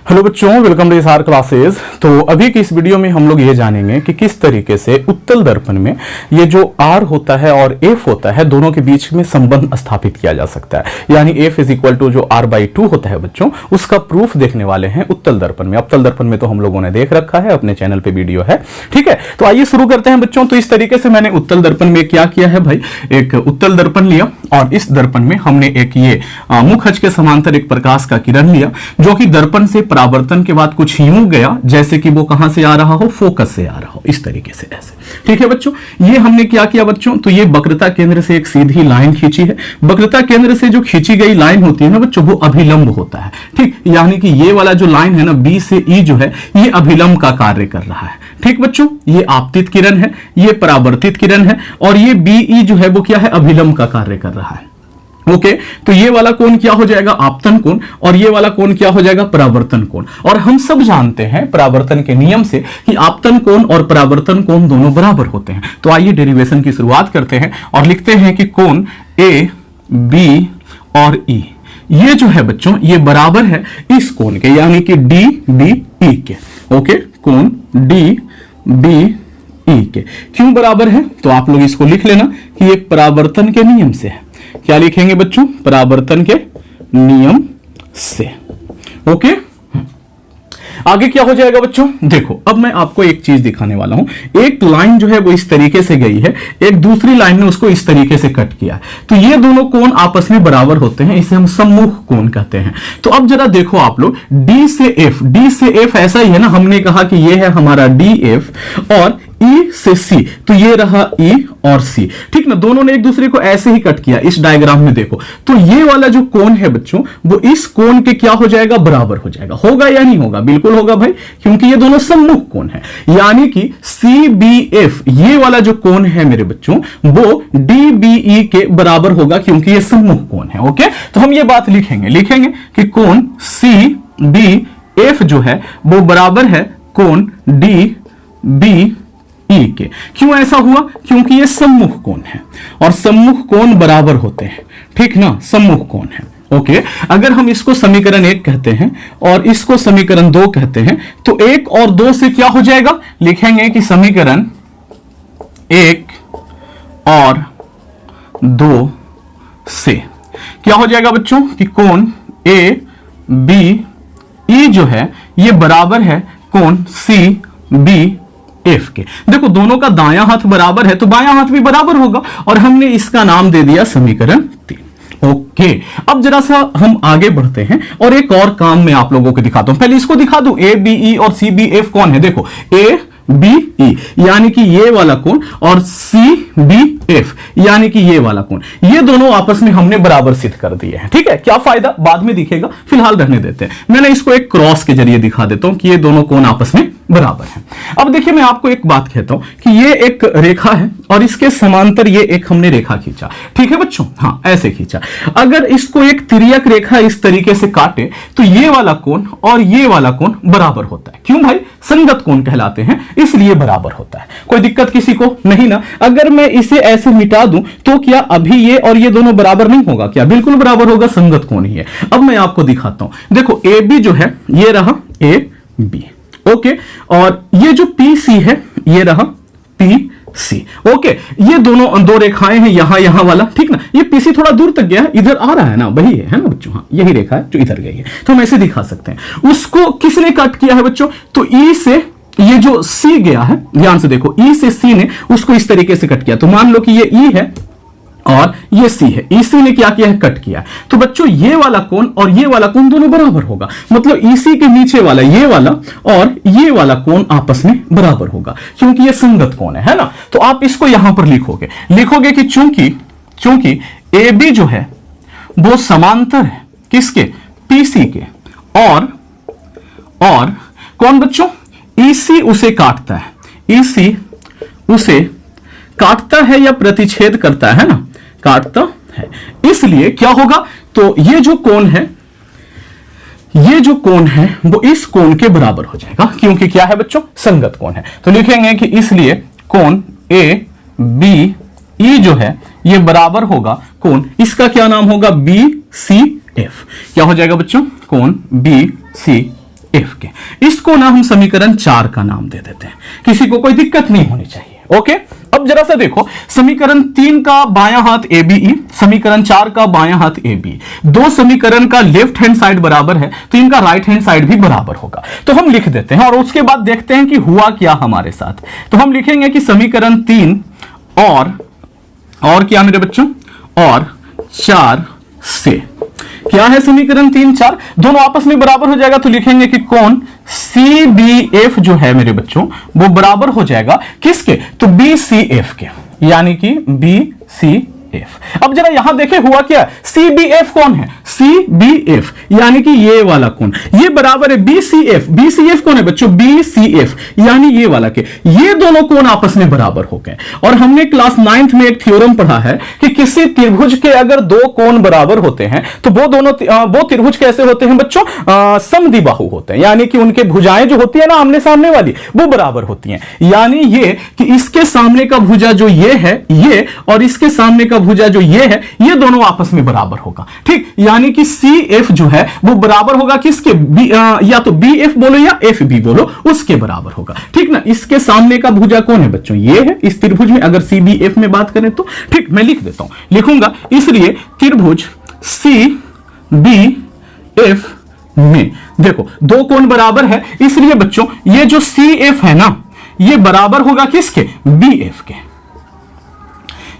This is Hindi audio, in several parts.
हेलो बच्चों, वेलकम टू आवर क्लासेस। तो अभी की इस वीडियो में हम लोग ये जानेंगे कि किस तरीके से उत्तल दर्पण में ये जो R होता है और F होता है दोनों के बीच में संबंध स्थापित किया जा सकता है। यानी F इज इक्वल टू जो R/2 होता है बच्चों, उसका प्रूफ देखने वाले हैं उत्तल दर्पण में। अवतल दर्पण में तो हम लोगों ने देख रखा है, अपने चैनल पे वीडियो है, ठीक है। तो आइए शुरू करते हैं बच्चों। तो इस तरीके से मैंने उत्तल दर्पण में क्या किया है भाई, एक उत्तल दर्पण लिया और इस दर्पण में हमने एक ये मुख अक्ष के समांतर एक प्रकाश का किरण लिया जो कि दर्पण से परावर्तन के बाद कुछ यूं गया जैसे कि वो कहां से आ रहा हो, फोकस से आ रहा हो, इस तरीके से ऐसे, ठीक है बच्चों। ये हमने क्या किया बच्चों, तो ये वक्रता केंद्र से एक सीधी लाइन खींची है। वक्रता केंद्र से जो खींची गई लाइन होती है ना बच्चों, वो अभिलंब होता है, ठीक। यानी कि ये वाला जो लाइन है ना, बी से ई जो है, ये अभिलंब का कार्य कर रहा है, ठीक बच्चों। ये आपतित किरण है, ये परावर्तित किरण है और ये बी ई जो है वो क्या है, अभिलंब का कार्य कर रहा है। ओके, तो ये वाला कोण क्या हो जाएगा, आपतन कोण, और ये वाला कोण क्या हो जाएगा, परावर्तन कोण। और हम सब जानते हैं परावर्तन के नियम से कि आपतन कोण और परावर्तन कोण दोनों बराबर होते हैं। तो आइए डेरिवेशन की शुरुआत करते हैं और लिखते हैं कि कोण ए बी और ई ये जो है बच्चों, ये बराबर है इस कोण के, यानी कि डी बी ई के। ओके, कोण डी बी ई के क्यों बराबर है, तो आप लोग इसको लिख लेना कि ये परावर्तन के नियम से है। क्या लिखेंगे बच्चों, परावर्तन के नियम से। ओके, आगे क्या हो जाएगा बच्चों, देखो अब मैं आपको एक चीज दिखाने वाला हूं। एक लाइन जो है वो इस तरीके से गई है, एक दूसरी लाइन ने उसको इस तरीके से कट किया, तो ये दोनों कोण आपस में बराबर होते हैं, इसे हम सम्मुख कोण कहते हैं। तो अब जरा देखो आप लोग, डी से एफ ऐसा ही है ना, हमने कहा कि ये है हमारा डी एफ और ई से सी, तो ये रहा ई और सी, ठीक ना। दोनों ने एक दूसरे को ऐसे ही कट किया, इस डायग्राम में देखो। तो ये वाला जो कोण है बच्चों, वो इस कोण के क्या हो जाएगा, बराबर हो जाएगा। होगा या नहीं होगा, बिल्कुल होगा भाई, क्योंकि ये दोनों सम्मुख कोण है। यानी कि सी बी एफ ये वाला जो कोण है मेरे बच्चों, वो डी बी ई के बराबर होगा, क्योंकि ये सम्मुख कोण है। ओके, तो हम ये बात लिखेंगे कि कोण सी बी एफ जो है वो बराबर है कोण डी बी ई के। क्यों ऐसा हुआ, क्योंकि ये सम्मुख कोण है और सम्मुख कोण बराबर होते हैं, ठीक ना, सम्मुख कोण है। ओके, अगर हम इसको समीकरण 1 कहते हैं और इसको समीकरण 2 कहते हैं, तो 1 और 2 से क्या हो जाएगा, लिखेंगे कि समीकरण 1 और 2 से क्या हो जाएगा बच्चों, कि कोण ए बी ई जो है ये बराबर है कोण सी बी एफ के। देखो दोनों का दायां हाथ बराबर है तो बायां हाथ भी बराबर होगा, और हमने इसका नाम दे दिया समीकरण 3। ओके, अब जरा सा हम आगे बढ़ते हैं और एक और काम मैं आप लोगों को दिखाता हूं। पहले इसको दिखा दूं, ए बी ई और सी बी एफ कौन है, देखो ए बी ई यानी कि ये वाला कोण और सी बी एफ यानी कि ये वाला कोण, ये दोनों आपस में हमने बराबर सिद्ध कर दिए हैं, ठीक है। क्या फायदा बाद में दिखेगा, फिलहाल रहने देते हैं। मैंने इसको एक क्रॉस के जरिए दिखा देता हूं कि ये दोनों कोण आपस में बराबर है। अब देखिए मैं आपको एक बात कहता हूं कि ये एक रेखा है और इसके समांतर ये एक हमने रेखा खींचा, ठीक है बच्चों, हाँ ऐसे खींचा। अगर इसको एक तिर्यक रेखा इस तरीके से काटे तो ये वाला कोण और ये वाला कोण बराबर होता है। क्यों भाई, संगत कोण कहलाते हैं, इसलिए बराबर होता है। कोई दिक्कत किसी को नहीं ना। अगर मैं इसे ऐसे मिटा दूं तो क्या अभी ये और ये दोनों बराबर नहीं होगा, क्या बिल्कुल बराबर होगा, संगत कोण ही है। अब मैं आपको दिखाता हूं, देखो ए बी जो है ये रहा ए बी, ओके, और ये जो पी सी है ये रहा पी सी। ओके, ये दोनों दो रेखाएं हैं, यहां वाला, ठीक ना। ये पीसी थोड़ा दूर तक गया है, इधर आ रहा है ना, वही है ना बच्चों, हाँ यही रेखा है जो इधर गई है। तो हम ऐसे दिखा सकते हैं। उसको किसने कट किया है बच्चों, तो ई से ये जो सी गया है, ध्यान से देखो, ई से सी ने उसको इस तरीके से कट किया। तो मान लो कि ये ई है और ये सी है, ईसी ने क्या किया है, कट किया। तो बच्चों ये वाला कोण और ये वाला कोण दोनों बराबर होगा, मतलब ईसी के नीचे वाला ये वाला और ये वाला कोण आपस में बराबर होगा, क्योंकि ये संगत कोण है ना। तो आप इसको यहां पर लिखोगे कि चूंकि ए बी जो है वो समांतर है किसके, पीसी के, और कौन बच्चों, ईसी उसे काटता है, ईसी उसे काटता है या प्रतिच्छेद करता है ना, काटता है। इसलिए क्या होगा, तो ये जो कोण है वो इस कोण के बराबर हो जाएगा, क्योंकि क्या है बच्चों, संगत कोण है। तो लिखेंगे कि इसलिए कोण ए बी ई जो है ये बराबर होगा कोण, इसका क्या नाम होगा, बी सी एफ। क्या हो जाएगा बच्चों, कोण बी सी एफ के। इसको ना हम समीकरण 4 का नाम दे देते हैं, किसी को कोई दिक्कत नहीं होनी चाहिए। ओके, अब जरा सा देखो, समीकरण 3 का बायां हाथ ए बी ई, समीकरण 4 का बायां हाथ ए बी, दो समीकरण का लेफ्ट हैंड साइड बराबर है तो इनका राइट हैंड साइड भी बराबर होगा। तो हम लिख देते हैं और उसके बाद देखते हैं कि हुआ क्या हमारे साथ। तो हम लिखेंगे कि समीकरण 3 और क्या मेरे बच्चों, और 4 से क्या है, समीकरण 3 4 दोनों आपस में बराबर हो जाएगा तो लिखेंगे कि कौन सी बी एफ जो है मेरे बच्चों वो बराबर हो जाएगा किसके, तो बी सी एफ के, यानी कि बी सी एफ। अब जरा यहां देखें हुआ क्या, सी बी एफ कौन है, सी बी एफ यानी कि ये वाला कौन, ये बराबर है B C F. B C F कौन है बच्चों, बी सी एफ यानी ये वाला के, ये दोनों कोण आपस में बराबर हो गए। और हमने क्लास 9th में एक थ्योरम पढ़ा है कि किसी त्रिभुज के अगर दो कोण बराबर होते हैं तो वो त्रिभुज कैसे होते हैं बच्चों, समद्विबाहु होते हैं, यानी कि उनके भुजाएं जो होती है ना आमने सामने वाली वो बराबर होती हैं। यानी ये कि इसके सामने का भुजा जो ये है, ये और इसके सामने का भुजा जो ये है, ये दोनों आपस में बराबर होगा। ठीक, यानी कि सी एफ जो है वो बराबर होगा किसके, या तो बी एफ बोलो या एफ बी बोलो, उसके बराबर होगा। ठीक ना, इसके सामने का भुजा कौन है बच्चों, ये है इस त्रिभुज में, अगर सी बी एफ में बात करें तो। ठीक, मैं लिख देता हूं, लिखूंगा, इसलिए त्रिभुज सी बी एफ में देखो दो कोण बराबर है, इसलिए बच्चों ये जो सी एफ है ना ये बराबर होगा किसके, बी एफ के।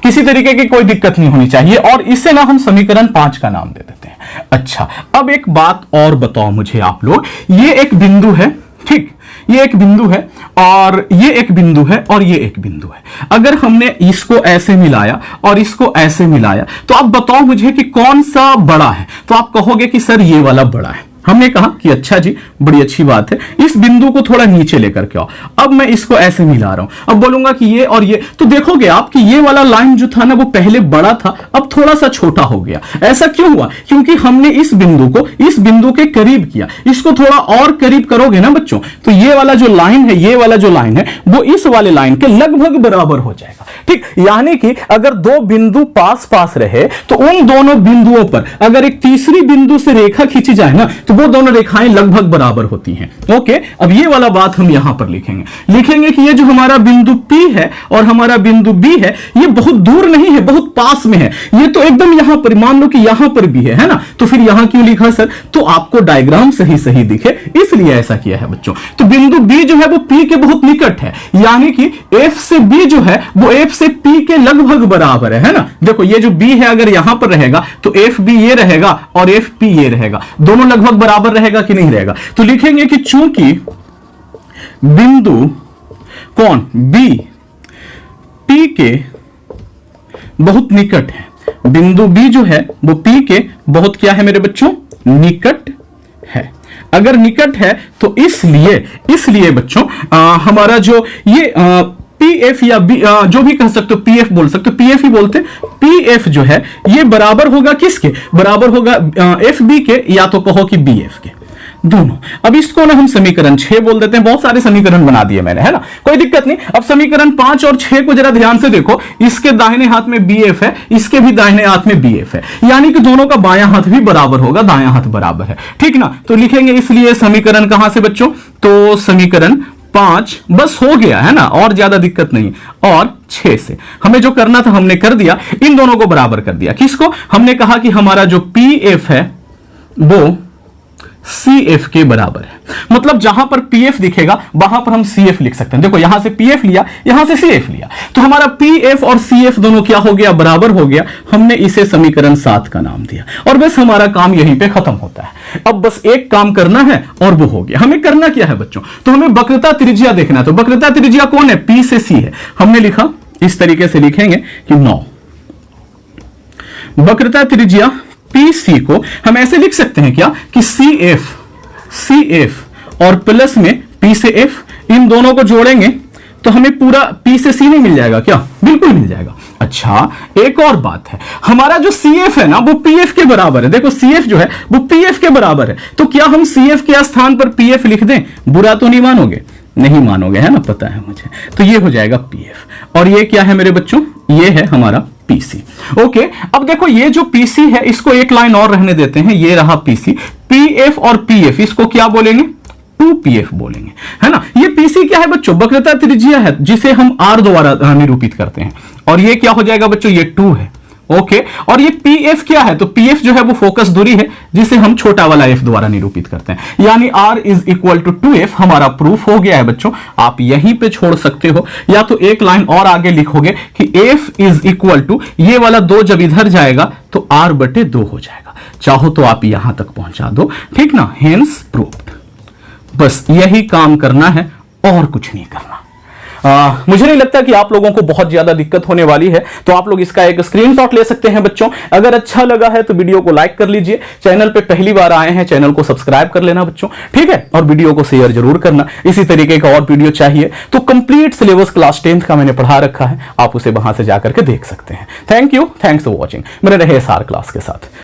किसी तरीके की कोई दिक्कत नहीं होनी चाहिए और इसे ना हम समीकरण 5 का नाम दे देते हैं। अच्छा, अब एक बात और बताओ मुझे आप लोग, ये एक बिंदु है, ठीक, ये एक बिंदु है और ये एक बिंदु है और ये एक बिंदु है। अगर हमने इसको ऐसे मिलाया और इसको ऐसे मिलाया तो आप बताओ मुझे कि कौन सा बड़ा है, तो आप कहोगे कि सर ये वाला बड़ा है। हमने कहा कि अच्छा जी, बड़ी अच्छी बात है, इस बिंदु को थोड़ा नीचे लेकर के आओ। अब मैं इसको ऐसे मिला रहा हूं, अब बोलूंगा कि ये और ये, तो देखोगे आप कि ये वाला लाइन जो था ना वो पहले बड़ा था, अब थोड़ा सा छोटा हो गया। ऐसा क्यों हुआ, क्योंकि हमने इस बिंदु को इस बिंदु के करीब किया। इसको थोड़ा और करीब करोगे ना बच्चों तो ये वाला जो लाइन है, ये वाला जो लाइन है वो इस वाले लाइन के लगभग बराबर हो जाएगा। ठीक, यानी कि अगर दो बिंदु पास पास रहे तो उन दोनों बिंदुओं पर अगर एक तीसरी बिंदु से रेखा खींची जाए ना तो वो दोनों रेखाएं लगभग बराबर होती हैं। ओके, अब ये वाला बात हम यहां पर लिखेंगे कि ये जो हमारा बिंदु P है और हमारा बिंदु B है ये बहुत दूर नहीं है, बहुत पास में है। ये तो एकदम यहां पर, मान लो कि यहां पर भी है ना, तो फिर यहां क्यों लिखा सर, तो आपको डायग्राम सही सही दिखे इसलिए ऐसा किया है बच्चों। तो बिंदु B जो है वो P के बहुत निकट है, यानी कि F से B जो है वो F से P के लगभग बराबर है ना। देखो ये जो B है अगर यहां पर रहेगा तो FB ये रहेगा और FP ये रहेगा, दोनों लगभग बराबर रहेगा कि नहीं रहेगा। तो लिखेंगे कि चूंकि बिंदु कौन B P के बहुत निकट है, बिंदु B जो है वो P के बहुत क्या है मेरे बच्चों, निकट है। अगर निकट है तो इसलिए बच्चों हमारा जो ये PF या B जो भी कह सकते हो, PF बोल सकते हो, PF ही बोलते, PF जो है ये बराबर होगा किसके, बराबर होगा FB के या तो कहो कि BF के, दोनों। अब इसको ना हम समीकरण 6 बोल देते हैं, बहुत सारे समीकरण बना दिए मैंने, है ना, कोई दिक्कत नहीं। अब समीकरण 5 और 6 को जरा ध्यान से देखो, इसके दाहिने हाथ में BF है, इसके भी दाहिने हाथ में BF है, यानी कि दोनों का बायां हाथ भी बराबर होगा, दायां हाथ बराबर है। ठीक ना, तो लिखेंगे इसलिए समीकरण कहां से बच्चों, तो समीकरण 5 बस हो गया है ना, और ज्यादा दिक्कत नहीं। और 6 से हमें जो करना था हमने कर दिया, इन दोनों को बराबर कर दिया। किसको, हमने कहा कि हमारा जो PF है वो CF के बराबर है, मतलब जहां पर PF दिखेगा वहां पर हम CF लिख सकते हैं। देखो यहां से PF लिया, यहां से CF लिया, तो हमारा PF और CF दोनों क्या हो गया, बराबर हो गया। हमने इसे समीकरण 7 का नाम दिया और बस हमारा काम यहीं पे खत्म होता है। अब बस एक काम करना है और वो हो गया। हमें करना क्या है बच्चों, तो हमें वक्रता त्रिज्या देखना है। तो वक्रता त्रिज्या कौन है, P से C है। हमने लिखा, इस तरीके से लिखेंगे कि 9, वक्रता त्रिज्या PC को हम ऐसे लिख सकते हैं क्या कि CF और प्लस में P से F, इन दोनों को जोड़ेंगे तो हमें पूरा P से C नहीं मिल जाएगा क्या, बिल्कुल मिल जाएगा। अच्छा, एक और बात है, हमारा जो CF है ना वो PF के बराबर है। देखो CF जो है वो PF के बराबर है, तो क्या हम CF के स्थान पर PF लिख दें, बुरा तो नहीं मानोगे, नहीं मानोगे है ना, पता है मुझे। तो ये हो जाएगा PF और ये क्या है मेरे बच्चों, ये है हमारा PC। ओके, अब देखो ये जो PC है इसको एक लाइन और रहने देते हैं, ये रहा PC, PF और PF इसको क्या बोलेंगे, 2pf बोलेंगे, है ना। ये pc क्या है बच्चों, वक्रता त्रिज्या है जिसे हम r द्वारा निरूपित करते हैं, और ये क्या हो जाएगा बच्चों, ये 2 है, ओके। और ये pf क्या है, तो pf जो है वो फोकस दूरी है जिसे हम छोटा वाला f द्वारा निरूपित करते हैं, यानी r is equal to 2f हमारा प्रूफ हो गया है बच्चों। आप यहीं पे छोड़ सकते हो, या तो एक लाइन और आगे लिखोगे कि f इज इक्वल टू ये वाला 2 जब इधर जाएगा तो r बटे 2 हो जाएगा। चाहो तो आप यहां तक पहुंचा दो, ठीक ना, हेंस प्रूव्ड। बस यही काम करना है और कुछ नहीं करना। मुझे नहीं लगता कि आप लोगों को बहुत ज्यादा दिक्कत होने वाली है, तो आप लोग इसका एक स्क्रीनशॉट ले सकते हैं बच्चों। अगर अच्छा लगा है तो वीडियो को लाइक कर लीजिए, चैनल पे पहली बार आए हैं चैनल को सब्सक्राइब कर लेना बच्चों, ठीक है, और वीडियो को शेयर जरूर करना। इसी तरीके का और वीडियो चाहिए तो कंप्लीट सिलेबस क्लास 10th का मैंने पढ़ा रखा है, आप उसे वहां से जाकर के देख सकते हैं। Thank you, thanks for watching. मेरे रहे SR क्लास के साथ।